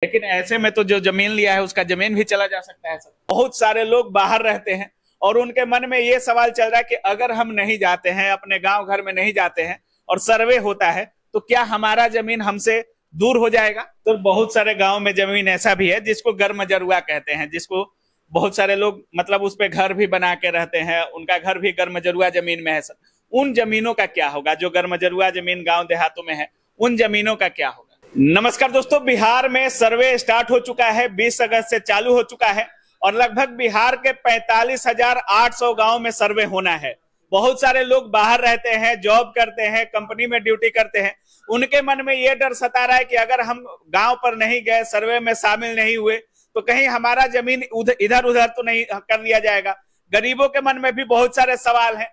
लेकिन ऐसे में तो जो जमीन लिया है उसका जमीन भी चला जा सकता है सर। बहुत सारे लोग बाहर रहते हैं और उनके मन में ये सवाल चल रहा है कि अगर हम नहीं जाते हैं, अपने गांव घर में नहीं जाते हैं और सर्वे होता है तो क्या हमारा जमीन हमसे दूर हो जाएगा। तो बहुत सारे गांव में जमीन ऐसा भी है जिसको गर्मजरुआ कहते हैं, जिसको बहुत सारे लोग मतलब उस पे घर भी बना के रहते हैं, उनका घर भी गर्मजरुआ जमीन में है सर। उन जमीनों का क्या होगा जो गर्मजरुआ जमीन गांव देहातों में है, उन जमीनों का क्या होगा। नमस्कार दोस्तों, बिहार में सर्वे स्टार्ट हो चुका है, 20 अगस्त से चालू हो चुका है और लगभग बिहार के 45,800 गांव में सर्वे होना है। बहुत सारे लोग बाहर रहते हैं, जॉब करते हैं, कंपनी में ड्यूटी करते हैं। उनके मन में ये डर सता रहा है कि अगर हम गांव पर नहीं गए, सर्वे में शामिल नहीं हुए तो कहीं हमारा जमीन इधर उधर तो नहीं कर लिया जाएगा। गरीबों के मन में भी बहुत सारे सवाल हैं।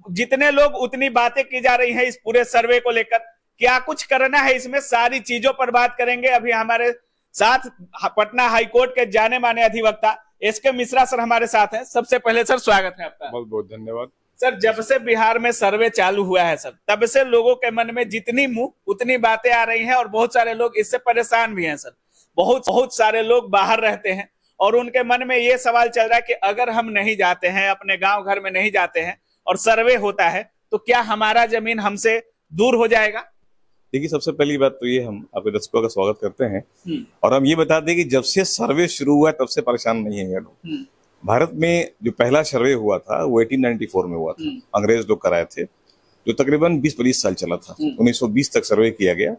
जितने लोग उतनी बातें की जा रही हैं इस पूरे सर्वे को लेकर, क्या कुछ करना है इसमें, सारी चीजों पर बात करेंगे। अभी हमारे साथ पटना हाईकोर्ट के जाने माने अधिवक्ता एसके मिश्रा सर हमारे साथ हैं। सबसे पहले सर स्वागत है आपका। बहुत बहुत धन्यवाद सर। जब से बिहार में सर्वे चालू हुआ है सर, तब से लोगों के मन में जितनी मुंह उतनी बातें आ रही हैं और बहुत सारे लोग इससे परेशान भी हैं सर। बहुत सारे लोग बाहर रहते हैं और उनके मन में ये सवाल चल रहा है कि अगर हम नहीं जाते हैं, अपने गांव घर में नहीं जाते हैं और सर्वे होता है तो क्या हमारा जमीन हमसे दूर हो जाएगा। देखिए, सबसे पहली बात तो ये, हम आपके दर्शकों का स्वागत करते हैं और हम ये बता दें कि जब से सर्वे शुरू हुआ तब से परेशान नहीं है ये लोग। भारत में जो पहला सर्वे हुआ था वो 1894 में हुआ था, अंग्रेज लोग कराए थे, जो तकरीबन 20-22 साल चला था। 1920 तक सर्वे किया गया।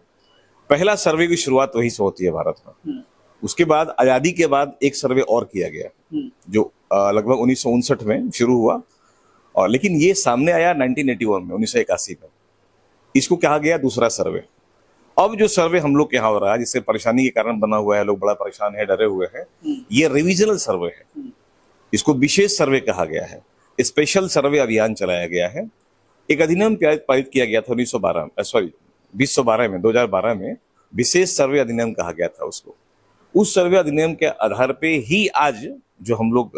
पहला सर्वे की शुरुआत वहीं से होती है भारत में। उसके बाद आजादी के बाद एक सर्वे और किया गया जो लगभग 1959 में शुरू हुआ, और लेकिन ये सामने आया 1981 में, 1981 में। इसको कहा गया दूसरा सर्वे। अब जो सर्वे हम लोग के यहाँ हो रहा है, जिससे परेशानी के कारण बना हुआ है, लोग बड़ा परेशान है, डरे हुए हैं, ये रिविजनल सर्वे है। इसको विशेष सर्वे कहा गया है। स्पेशल सर्वे अभियान चलाया गया है। एक अधिनियम पारित किया गया था 2012 में 2012 में विशेष सर्वे अधिनियम कहा गया था उसको। उस सर्वे अधिनियम के आधार पे ही आज जो हम लोग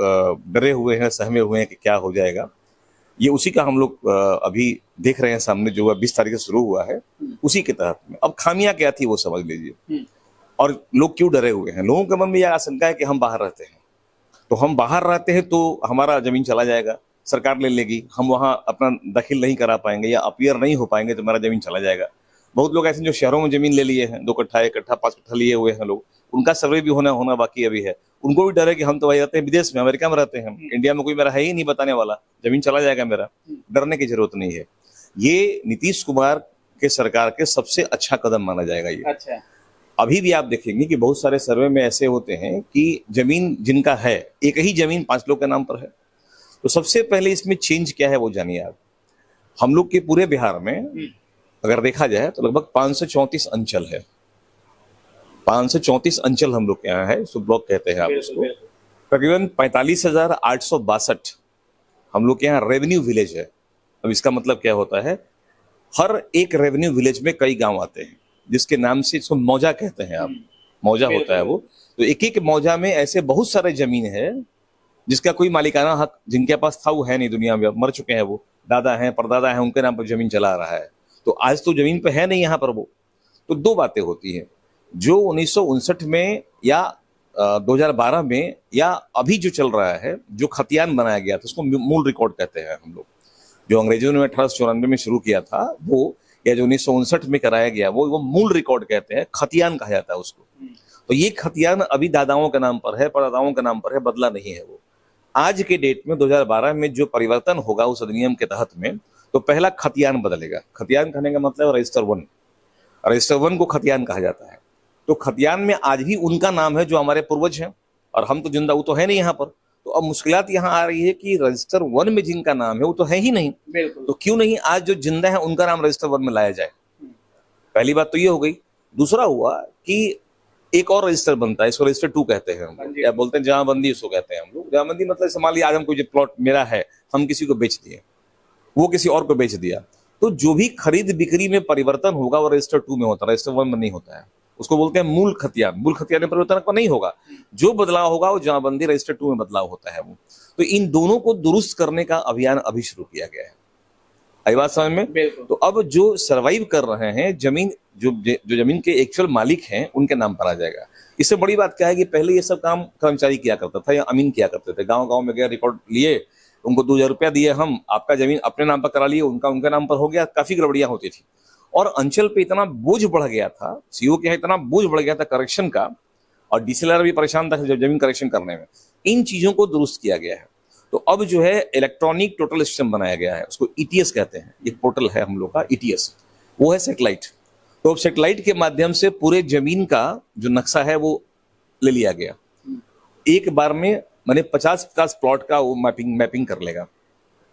डरे हुए हैं, सहमे हुए हैं कि क्या हो जाएगा, ये उसी का हम लोग अभी देख रहे हैं सामने, जो 20 तारीख से शुरू हुआ है, उसी के तहत में। अब खामियां क्या थी वो समझ लीजिए, और लोग क्यों डरे हुए हैं। लोगों के मन में यह आशंका है कि हम बाहर रहते हैं, तो हम बाहर रहते हैं तो हमारा जमीन चला जाएगा, सरकार ले लेगी, हम वहां अपना दखल नहीं करा पाएंगे या अपीयर नहीं हो पाएंगे तो हमारा जमीन चला जाएगा। बहुत लोग ऐसे जो शहरों में जमीन ले लिए हैं, 2 कट्ठा 1 कट्ठा 5 कट्ठा लिए हुए हैं लोग, उनका सर्वे भी होना बाकी अभी है। उनको भी डर है कि हम तो भाई रहते हैं विदेश में, अमेरिका में रहते हैं, इंडिया में कोई मेरा है ही नहीं बताने वाला, जमीन चला जाएगा मेरा। डरने की जरूरत नहीं है। ये नीतीश कुमार के सरकार के सबसे अच्छा कदम माना जाएगा ये। अच्छा। अभी भी आप देखेंगे कि बहुत सारे सर्वे में ऐसे होते हैं कि जमीन जिनका है, एक ही जमीन 5 लोग के नाम पर है। तो सबसे पहले इसमें चेंज क्या है वो जानिए आप। हम लोग के पूरे बिहार में अगर देखा जाए तो लगभग 534 अंचल है। 534 अंचल हम लोग के यहाँ है, सब ब्लॉक कहते हैं आप उसको। तकरीबन 45,862 हम लोग के यहाँ रेवेन्यू विलेज है। अब इसका मतलब क्या होता है, हर एक रेवेन्यू विलेज में कई गांव आते हैं, जिसके नाम से इसको मौजा कहते हैं आप, मौजा होता है वो। तो एक एक मौजा में ऐसे बहुत सारे जमीन है जिसका कोई मालिकाना हक जिनके पास था वो है नहीं, दुनिया में मर चुके हैं, वो दादा हैं, परदादा हैं, उनके नाम पर जमीन चला रहा है। तो आज तो जमीन पे है नहीं यहाँ पर वो। तो 2 बातें होती हैं, जो 1959 में या 2012 में या अभी जो चल रहा है, जो खतियान बनाया गया था, उसको मूल रिकॉर्ड कहते हैं हम लोग। जो अंग्रेजों ने 1894 में शुरू किया था वो, या जो 1959 में कराया गया वो मूल रिकॉर्ड कहते हैं, खतियान कहा जाता है उसको। तो ये खतियान अभी दादाओं के नाम पर है, परदादाओं के नाम पर है, बदला नहीं है वो। आज के डेट में 2012 में जो परिवर्तन होगा उस अधिनियम के तहत में, तो पहला खतियान बदलेगा। खतियान कहने का मतलब रजिस्टर 1, रजिस्टर 1 को खतियान कहा जाता है। तो खतियान में आज भी उनका नाम है जो हमारे पूर्वज हैं, और हम तो जिंदा, वो तो है नहीं यहाँ पर। तो अब मुश्किलात यहाँ आ रही है कि रजिस्टर 1 में जिनका नाम है वो तो है ही नहीं, तो क्यों नहीं आज जो जिंदा है उनका नाम रजिस्टर 1 में लाया जाए। पहली बात तो ये हो गई। दूसरा हुआ कि एक और रजिस्टर बनता है, इसको रजिस्टर 2 कहते हैं हम, या बोलते हैं जमाबंदी उसको कहते हैं हम लोग। जमाबंदी मतलब मान लीजिए आज हम कोई प्लॉट मेरा है, हम किसी को बेच दिए, वो किसी और को बेच दिया, तो जो भी खरीद बिक्री में परिवर्तन होगा वो रजिस्टर 2 में होता है, रजिस्टर 1 में नहीं होता है। उसको बोलते हैं मूल खतियान। मूल खतियान में परिवर्तन को नहीं होगा, जो बदलाव होगा वो जमाबंदी रजिस्टर 2 में बदलाव होता है वो। तो इन दोनों को दुरुस्त करने का अभियान अभी शुरू किया गया है। आई बात समझ में। तो अब जो सर्वाइव कर रहे हैं, जमीन जो जमीन के एक्चुअल मालिक हैं उनके नाम पर आ जाएगा। इससे बड़ी बात क्या है कि पहले ये सब काम कर्मचारी किया करता था या अमीन किया करते थे। गांव गांव में गए, रिकॉर्ड लिए, उनको 2000 रुपया दिए, हम आपका जमीन अपने नाम पर करा लिए, उनका उनके नाम पर हो गया। काफी गड़बड़ियां होती थी और अंचल पे इतना बोझ बढ़ गया था, सीओ के यहाँ इतना बोझ बढ़ गया था करेक्शन का, और डीसीएलआर भी परेशान था जब जमीन करेक्शन करने में। इन चीजों को दुरुस्त किया गया है। तो अब जो है इलेक्ट्रॉनिक टोटल सिस्टम बनाया गया है, उसको ईटीएस कहते हैं। एक पोर्टल है हम लोग का ईटीएस, वो है सैटेलाइट। तो अब सैटेलाइट के माध्यम से पूरे जमीन का जो नक्शा है वो ले लिया गया। एक बार में मैंने 50-50 प्लॉट का वो मैपिंग कर लेगा,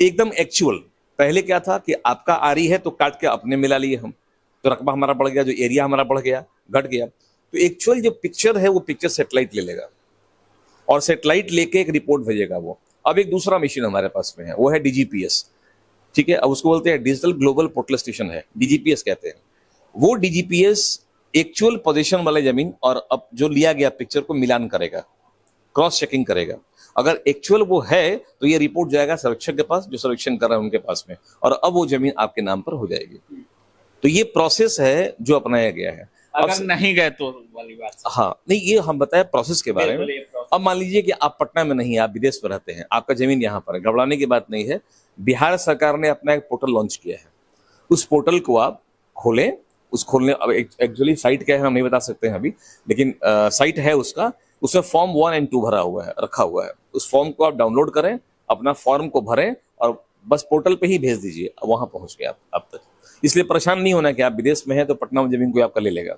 एकदम एक्चुअल। पहले क्या था कि आपका आरी है तो काट के अपने मिला लिए हम, तो रकबा हमारा बढ़ गया, जो एरिया हमारा बढ़ गया, घट गया। तो एक्चुअल जो पिक्चर है वो पिक्चर सैटेलाइट ले लेगा और सैटेलाइट लेके एक रिपोर्ट भेजेगा वो। अब एक दूसरा मशीन हमारे पास में है, वो है डीजीपीएस, ठीक है। अब उसको बोलते हैं डिजिटल ग्लोबल पोर्टल स्टेशन है, डीजीपीएस कहते हैं। वो डीजीपीएस एक्चुअल पोजीशन वाले जमीन और अब जो लिया गया पिक्चर को मिलान करेगा, क्रॉस चेकिंग करेगा। अगर एक्चुअल वो है तो ये रिपोर्ट जाएगा सर्वेक्षक के पास, जो सर्वेक्षण कर रहे हैं उनके पास में, और अब वो जमीन आपके नाम पर हो जाएगी। तो ये प्रोसेस है जो अपनाया गया है। अगर नहीं गए तो वाली बात। हाँ, नहीं, ये हम बताए प्रोसेस के बारे में। अब मान लीजिए कि आप पटना में नहीं है, आप विदेश में रहते हैं, आपका जमीन यहाँ पर है, घबराने की बात नहीं है। बिहार सरकार ने अपना एक पोर्टल लॉन्च किया है, उस पोर्टल को आप खोलें। अब एक्चुअली साइट क्या है हम नहीं बता सकते हैं अभी, लेकिन साइट है उसका, उसमें फॉर्म 1 और 2 भरा हुआ है, रखा हुआ है। उस फॉर्म को आप डाउनलोड करें, अपना फॉर्म को भरें और बस पोर्टल पे ही भेज दीजिए, वहां पहुंच गए आप तक। इसलिए परेशान नहीं होना कि आप विदेश में हैं तो पटना में जमीन कोई आपका ले लेगा।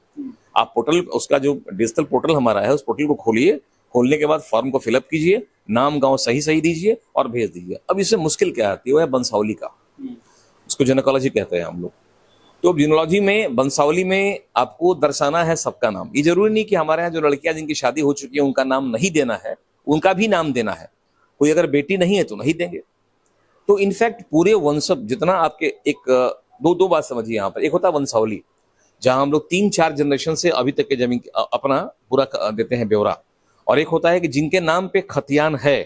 आप पोर्टल, उसका जो डिजिटल पोर्टल हमारा है, उस पोर्टल को खोलिए, खोलने के बाद फॉर्म को फिलअप कीजिए, नाम गांव सही दीजिए और भेज दीजिए। अब इससे मुश्किल क्या आती है, वो है वंशावली का, उसको जेनेकोलॉजी कहते हैं हम लोग। तो जीनोलॉजी में, वंशावली में आपको दर्शाना है सबका नाम। ये जरूरी नहीं कि हमारे यहाँ जो लड़कियां जिनकी शादी हो चुकी है उनका नाम नहीं देना है, उनका भी नाम देना है। कोई अगर बेटी नहीं है तो नहीं देंगे। तो इनफैक्ट पूरे वंशज जितना आपके, एक दो बात समझिए यहाँ पर। एक होता है वंशावली, जहां हम लोग 3-4 जनरेशन से अभी तक के जमीन अपना पूरा देते हैं ब्यौरा, और एक होता है कि जिनके नाम पे खतियान है,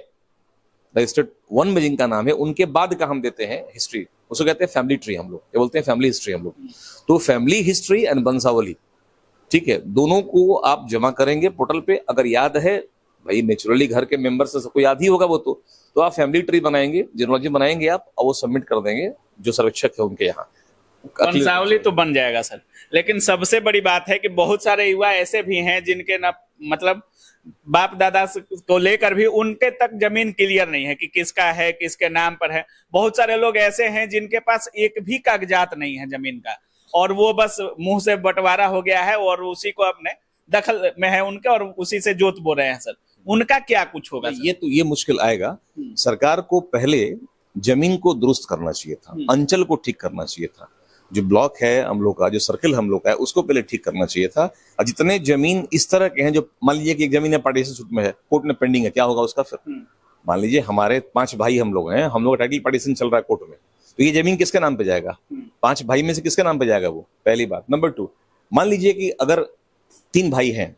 रजिस्टर्ड 1 में जिनका नाम है, उनके बाद का हम देते हैं हिस्ट्री, उसको कहते हैं फैमिली ट्री। हम लोग ये बोलते हैं फैमिली हिस्ट्री हम लोग। तो फैमिली हिस्ट्री एंड वंशावली, ठीक है, दोनों को आप जमा करेंगे पोर्टल पे। अगर याद है भाई, नेचुरली घर के मेंबर से सबको याद ही होगा वो, तो आप फैमिली ट्री बनाएंगे, जीनोलॉजी बनाएंगे आप, और वो सबमिट कर देंगे जो सर्वेक्षक है उनके यहाँ। वंशावली तो बन जाएगा सर, लेकिन सबसे बड़ी बात है कि बहुत सारे युवा ऐसे भी हैं जिनके ना, मतलब बाप दादा को लेकर भी उनके तक जमीन क्लियर नहीं है कि किसका है, किसके नाम पर है। बहुत सारे लोग ऐसे हैं जिनके पास एक भी कागजात नहीं है जमीन का, और वो बस मुंह से बंटवारा हो गया है और उसी को अपने दखल में है उनके, और उसी से जोत बो रहे हैं सर। उनका क्या कुछ होगा? ये मुश्किल आएगा। सरकार को पहले जमीन को दुरुस्त करना चाहिए था, अंचल को ठीक करना चाहिए था, जो ब्लॉक है हम लोग का, जो सर्किल हम लोग का है, उसको पहले ठीक करना चाहिए था। और जितने जमीन इस तरह के हैं, जो मान लीजिए कि एक जमीन है पार्टीशन सूट में है, कोर्ट में पेंडिंग है, क्या होगा उसका फिर? मान लीजिए हमारे 5 भाई हम लोग हैं, हम लोग का टाइटल पार्टीशन चल रहा है कोर्ट में, तो ये जमीन किसके नाम पे जाएगा? 5 भाई में से किसके नाम पे जाएगा वो? पहली बात। नंबर 2, मान लीजिए कि अगर 3 भाई हैं,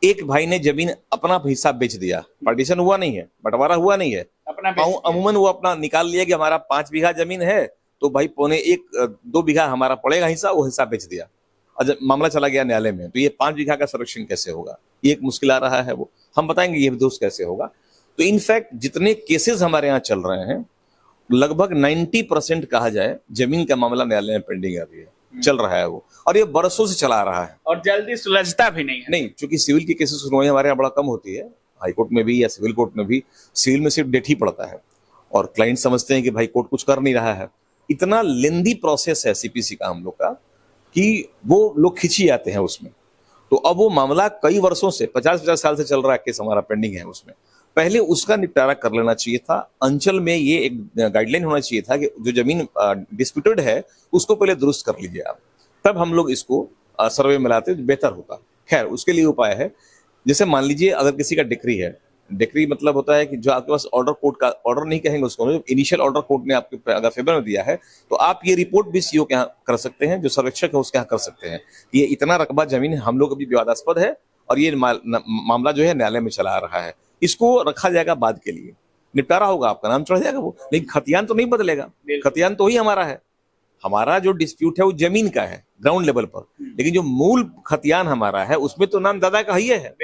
एक भाई ने जमीन अपना हिस्सा बेच दिया, पार्टीशन हुआ नहीं है, बंटवारा हुआ नहीं है, अमूमन वो अपना निकाल लिया कि हमारा 5 बीघा जमीन है, तो भाई 1.25-2 बीघा हमारा पड़ेगा हिस्सा, वो हिस्सा बेच दिया, और मामला चला गया न्यायालय में, तो ये 5 बीघा का संरक्षण कैसे होगा? ये एक मुश्किल आ रहा है, वो हम बताएंगे ये दोस्त कैसे होगा। तो इनफैक्ट जितने केसेस हमारे यहाँ चल रहे हैं, लगभग 90% कहा जाए जमीन का मामला न्यायालय में पेंडिंग अभी है, चल रहा है वो, और ये बरसों से चला आ रहा है, और जल्दी सुलझता भी नहीं है। नहीं, क्योंकि सिविल की केसेस सुनवाई हमारे यहाँ बड़ा कम होती है, हाईकोर्ट में भी या सिविल कोर्ट में भी। सिविल में सिर्फ डेट ही पड़ता है, और क्लाइंट समझते हैं कि भाई कोर्ट कुछ कर नहीं रहा है। इतना लेंदी प्रोसेस है सीपीसी का हम लोग का कि वो लोग खिंची जाते हैं उसमें। तो अब वो मामला कई वर्षों से, 50-50 साल से चल रहा है, केस हमारा पेंडिंग है उसमें, पहले उसका निपटारा कर लेना चाहिए था। अंचल में ये एक गाइडलाइन होना चाहिए था कि जो जमीन डिस्प्यूटेड है उसको पहले दुरुस्त कर लीजिए आप, तब हम लोग इसको सर्वे में लाते तो बेहतर होता। खैर, उसके लिए उपाय है, जैसे मान लीजिए अगर किसी का डिक्री है, डिक्री मतलब होता है कि जो आपके पास ऑर्डर, कोर्ट का ऑर्डर नहीं कहेंगे उसको, इनिशियल ऑर्डर कोर्ट ने आपके अगर फेवर में दिया है, तो आप ये रिपोर्ट भी सीओ के यहाँ कर सकते हैं, जो सर्वेक्षक है उसके यहाँ कर सकते हैं। ये इतना रकबा जमीन हम लोग अभी विवादास्पद है और ये मामला जो है न्यायालय में चला आ रहा है, इसको रखा जाएगा बाद के लिए, निपटारा होगा, आपका नाम चढ़ जाएगा वो, लेकिन खतियान तो नहीं बदलेगा, खतियान तो ही हमारा है। हमारा जो डिस्प्यूट है वो जमीन का है, ग्राउंड लेवल पर। लेकिन जो मूल खतियान हमारा है उसमें तो नाम दादा का ही है,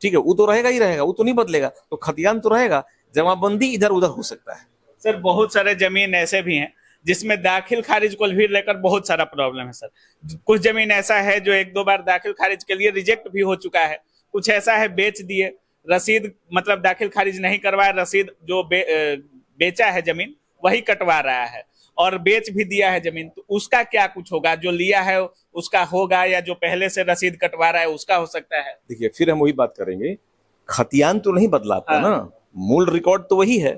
ठीक है, वो तो रहेगा ही रहेगा, वो तो नहीं बदलेगा, तो खतियान तो रहेगा, जमाबंदी इधर उधर हो सकता है। सर बहुत सारे जमीन ऐसे भी हैं जिसमें दाखिल खारिज को भी लेकर बहुत सारा प्रॉब्लम है सर। कुछ जमीन ऐसा है जो 1-2 बार दाखिल खारिज के लिए रिजेक्ट भी हो चुका है, कुछ ऐसा है बेच दिए, रसीद मतलब दाखिल खारिज नहीं करवाया, रसीद जो बेचा है जमीन वही कटवा रहा है और बेच भी दिया है जमीन, तो उसका क्या कुछ होगा? जो लिया है उसका होगा या जो पहले से रसीद कटवा रहा है उसका हो सकता है? देखिए फिर हम वही बात करेंगे, खतियान तो नहीं बदला आपका ना, मूल रिकॉर्ड तो वही है।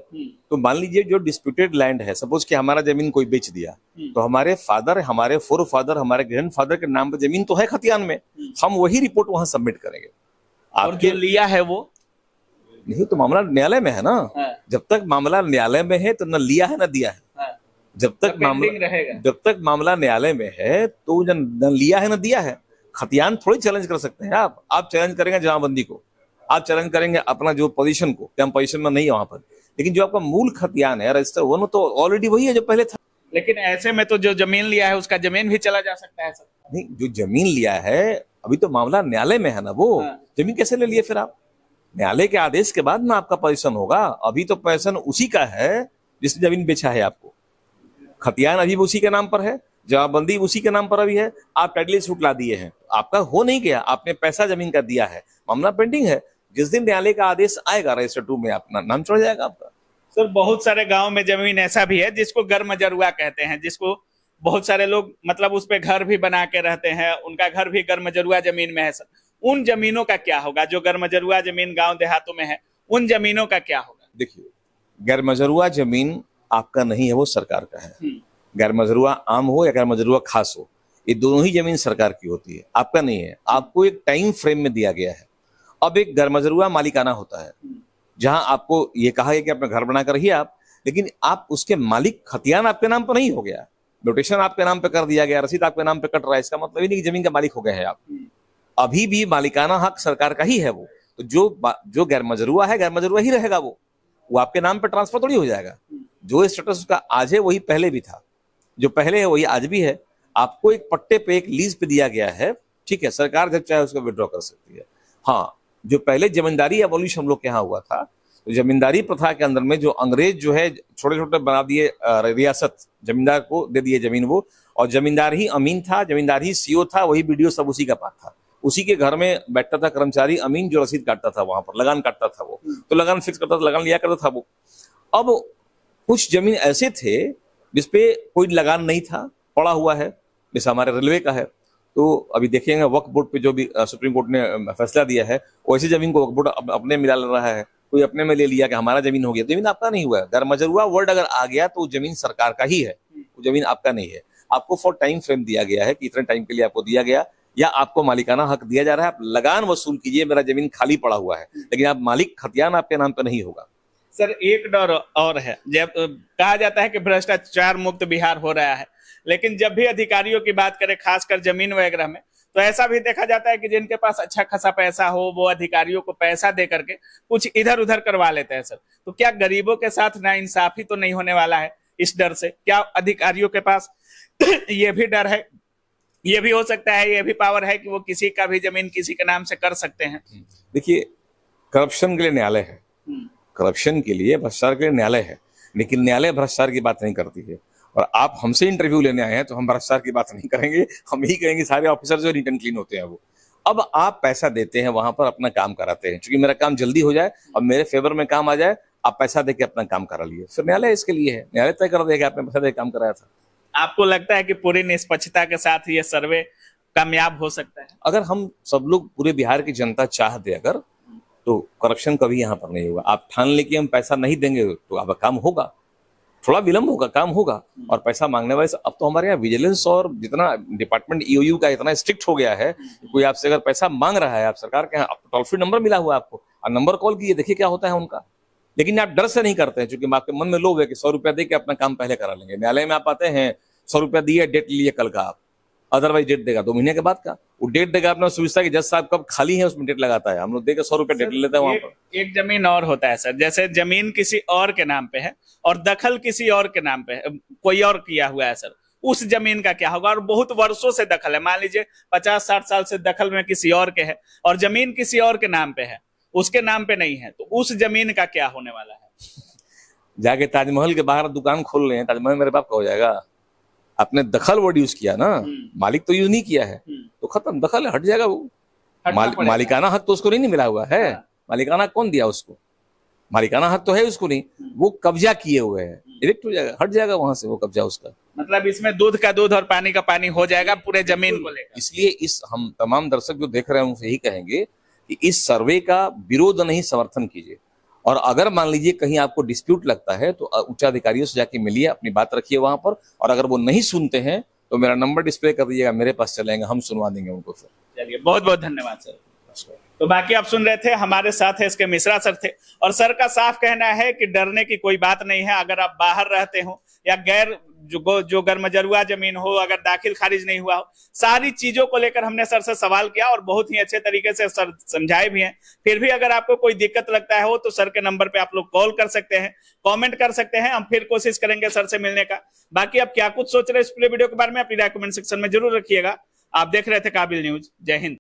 तो मान लीजिए जो डिस्प्यूटेड लैंड है, सपोज कि हमारा जमीन कोई बेच दिया, तो हमारे फादर, हमारे फोर फादर, हमारे ग्रैंडफादर के नाम पर जमीन तो है खतियान में, हम वही रिपोर्ट वहां सबमिट करेंगे। और जो लिया है वो नहीं, तो मामला न्यायालय में है ना। जब तक मामला न्यायालय में है तो न लिया है न दिया है। जब तक मामला न्यायालय में है तो न लिया है न दिया है। खतियान थोड़ी चैलेंज कर सकते हैं आप चैलेंज करेंगे जमाबंदी को, आप चैलेंज करेंगे अपना जो पोजीशन को, क्या हम पोजीशन में नहीं है वहां पर, लेकिन जो आपका मूल खतियान है रजिस्टर वन तो ऑलरेडी वही है जो पहले था। लेकिन ऐसे में तो जो जमीन लिया है उसका जमीन भी चला जा सकता है सर। नहीं, जो जमीन लिया है अभी तो मामला न्यायालय में है ना, वो जमीन कैसे ले लिए फिर आप? न्यायालय के आदेश के बाद ना आपका पोजीशन होगा। अभी तो पोजीशन उसी का है जिसने जमीन बेचा है आपको। खतियान अभी भी उसी के नाम पर है, जमाबंदी उसी के नाम पर अभी है, आप टाइटल सूट ला दिए हैं, आपका हो नहीं गया, आपने पैसा जमीन का दिया है, मामला पेंडिंग है। जिस दिन न्यायालय का आदेश आएगा रजिस्टर 2 में अपना नाम चढ़ जाएगा आपका। सर बहुत सारे गांव में जमीन ऐसा भी है जिसको गर्मजरुआ कहते हैं, जिसको बहुत सारे लोग मतलब उस पे घर भी बना के रहते हैं, उनका घर भी गर्मजरुआ जमीन में है सर। उन जमीनों का क्या होगा जो गर्मजरुआ जमीन गांव देहातों में है, उन जमीनों का क्या होगा? देखिए, गर्मजरुआ जमीन आपका नहीं है, वो सरकार का है। गर्मजरुआ आम हो या गर्मजरुआ खास हो, ये दोनों ही जमीन सरकार की होती है, आपका नहीं है। आपको एक टाइम फ्रेम में दिया गया है। अब एक गर्मजरुआ मालिकाना होता है जहां आपको ये कहा है कि अपना घर बनाकर रहिए आप, लेकिन आप उसके मालिक, खतियान आपके नाम पर नहीं हो गया, नोटेशन आपके नाम पे कर दिया गया, रसीद आपके नाम पे कट रहा है, इसका मतलब ये नहीं कि जमीन का मालिक हो गए हैं आप। अभी भी मालिकाना हक सरकार का ही है वो। तो जो गैरमजरुआ है, गैरमजरुआ ही रहेगा, वो आपके नाम पे ट्रांसफर थोड़ी हो जाएगा। जो स्टेटस उसका आज है वही पहले भी था, जो पहले है वही आज भी है। आपको एक पट्टे पे, एक लीज पे दिया गया है, ठीक है, सरकार जब चाहे उसको विड्रॉ कर सकती है। हाँ, जो पहले जमींदारी एबॉलिश हम लोग के यहाँ हुआ था, तो जमींदारी प्रथा के अंदर में जो अंग्रेज जो है छोटे छोटे बना दिए रियासत, जमींदार को दे दिए जमीन वो, और जमींदार ही अमीन था, जमींदार ही सीओ था, वही बीडीओ सब उसी का पास था। उसी के घर में बैठता था कर्मचारी अमीन जो रसीद काटता था, वहां पर लगान काटता था वो, तो लगान फिक्स करता था, लगान लिया करता था वो। अब कुछ जमीन ऐसे थे जिसपे कोई लगान नहीं था, पड़ा हुआ है, जैसे हमारे रेलवे का है। तो अभी देखेंगे वक्फ बोर्ड पे जो भी सुप्रीम कोर्ट ने फैसला दिया है, वैसी जमीन को वक्फ बोर्ड अपने मिला ले रहा है, कोई अपने में ले लिया कि हमारा जमीन हो गया। जमीन आपका नहीं हुआ है। गर्मजरुआ वर्ड अगर आ गया तो जमीन सरकार का ही है, वो जमीन आपका नहीं है। आपको फॉर टाइम फ्रेम दिया गया है कि इतने टाइम के लिए आपको दिया गया, या आपको मालिकाना हक दिया जा रहा है, आप लगान वसूल कीजिए, मेरा जमीन खाली पड़ा हुआ है, लेकिन आप मालिक, खतियान आपके नाम पे नहीं होगा। सर एक डर और है, जब कहा जाता है कि भ्रष्टाचार मुक्त बिहार हो रहा है, लेकिन जब भी अधिकारियों की बात करें खासकर जमीन वगैरह में, तो ऐसा भी देखा जाता है कि जिनके पास अच्छा खासा पैसा हो वो अधिकारियों को पैसा दे करके कुछ इधर उधर करवा लेते हैं सर। तो क्या गरीबों के साथ नाइंसाफी तो नहीं होने वाला है इस डर से? क्या अधिकारियों के पास ये भी डर है, ये भी हो सकता है, ये भी पावर है कि वो किसी का भी जमीन किसी के नाम से कर सकते हैं? देखिए, करप्शन के लिए न्यायालय है, करप्शन के लिए, भ्रष्टाचार के लिए न्यायालय है, लेकिन न्यायालय भ्रष्टाचार की बात नहीं करती है। और आप हमसे इंटरव्यू लेने आए हैं तो हम भ्रष्टाचार की बात नहीं करेंगे, हम यही कहेंगे सारे ऑफिसर जो नीट एंड क्लीन होते हैं वो। अब आप पैसा देते हैं, वहां पर अपना काम कराते हैं, क्योंकि मेरा काम जल्दी हो जाए और मेरे फेवर में काम आ जाए, आप पैसा देके अपना काम करा लिए, फिर न्यायालय इसके लिए है, न्यायालय तय कर देगा आपने पैसा देके काम कराया था। आपको लगता है कि पूरी निष्पक्षता के साथ ये सर्वे कामयाब हो सकता है? अगर हम सब लोग, पूरे बिहार की जनता चाह दे अगर, तो करप्शन कभी यहाँ पर नहीं होगा। आप ठान ले कि हम पैसा नहीं देंगे तो आपका काम होगा, थोड़ा विलंब होगा, काम होगा। और पैसा मांगने वाले से अब तो हमारे यहाँ विजिलेंस और जितना डिपार्टमेंट ईओयू का इतना स्ट्रिक्ट हो गया है, कोई आपसे अगर पैसा मांग रहा है, आप सरकार के यहाँ टोल फ्री नंबर मिला हुआ है आपको, और नंबर कॉल कीजिए, देखिए क्या होता है उनका। लेकिन आप डर से नहीं करते हैं, क्योंकि आपके मन में लोभ है कि 100 रुपया दे के अपना काम पहले करा लेंगे। न्यायालय में आप आते हैं, 100 रुपया दिए, डेट लिए कल का, आप अदरवाइज डेट देगा 2 महीने के बाद का, वो डेट देगा अपना सुविधा की जज साहब कब खाली है उसमें डेट लगाता है, हम लोग देकर 100 रुपया डेट ले लेते हैं वहां पर। एक जमीन और होता है सर, जैसे जमीन किसी और के नाम पे है और दखल किसी और के नाम पे है, कोई और किया हुआ है सर, उस जमीन का क्या होगा। और बहुत वर्षों से दखल है, मान लीजिए 50-60 साल से दखल में किसी और के है और जमीन किसी और के नाम पे है, उसके नाम पे नहीं है, तो उस जमीन का क्या होने वाला है। जाके ताजमहल के बाहर दुकान खोल रहे हैं, ताजमहल मेरे बाप का हो जाएगा। आपने दखल वर्ड यूज किया ना, मालिक तो यूज नहीं किया है, तो खत्म, दखल हट जाएगा वो। मालिकाना हक तो उसको नहीं मिला हुआ है। मालिकाना हक कौन दिया उसको? मालिकाना हक तो है उसको नहीं, वो कब्जा किए हुए है, इरेक्ट हो जाएगा, हट जाएगा वहां से वो कब्जा उसका। मतलब इसमें दूध का दूध और पानी का पानी हो जाएगा पूरे जमीन को लेकर। इसलिए इस हम तमाम दर्शक जो देख रहे हैं उनसे यही कहेंगे कि इस सर्वे का विरोध नहीं, समर्थन कीजिए। और अगर मान लीजिए कहीं आपको डिस्प्यूट लगता है तो उच्च अधिकारियों से जाके मिलिए, अपनी बात रखिए वहां पर, और अगर वो नहीं सुनते हैं तो मेरा नंबर डिस्प्ले कर दीजिएगा, मेरे पास चलेंगे, हम सुनवा देंगे उनको। फिर चलिए, बहुत बहुत धन्यवाद सर। तो बाकी आप सुन रहे थे, हमारे साथ है इसके मिश्रा सर थे, और सर का साफ कहना है कि डरने की कोई बात नहीं है। अगर आप बाहर रहते हो या गैर जो गरमजरुआ जमीन हो, अगर दाखिल खारिज नहीं हुआ हो, सारी चीजों को लेकर हमने सर से सवाल किया और बहुत ही अच्छे तरीके से सर समझाए भी हैं। फिर भी अगर आपको कोई दिक्कत लगता है हो तो सर के नंबर पे आप लोग कॉल कर सकते हैं, कमेंट कर सकते हैं, हम फिर कोशिश करेंगे सर से मिलने का। बाकी आप क्या कुछ सोच रहे हैं इस पूरे वीडियो के बारे में, अपनी राय कमेंट सेक्शन में जरूर रखिएगा। आप देख रहे थे काबिल न्यूज। जय हिंद।